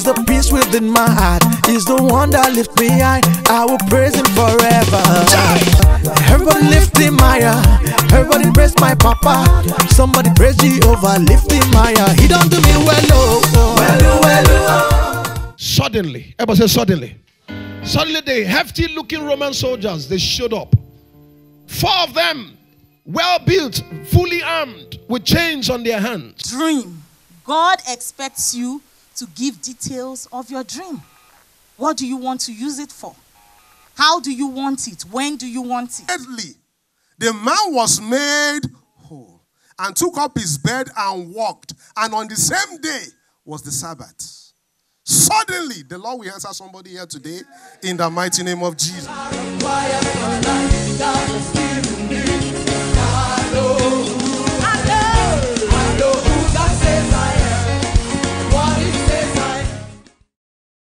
the peace within my heart. He's the one that lifts me high. I will praise him forever. Everybody lift him higher. Everybody praise my papa. Somebody praise Jehovah, lift him higher. He don't do me well, oh. Suddenly, everybody say suddenly. Suddenly the hefty looking Roman soldiers, they showed up. 4 of them, well built, fully armed, with chains on their hands. Dream. God expects you to give details of your dream. What do you want to use it for? How do you want it? When do you want it? The man was made whole and took up his bed and walked. And on the same day was the Sabbath. Suddenly, the Lord will answer somebody here today in the mighty name of Jesus.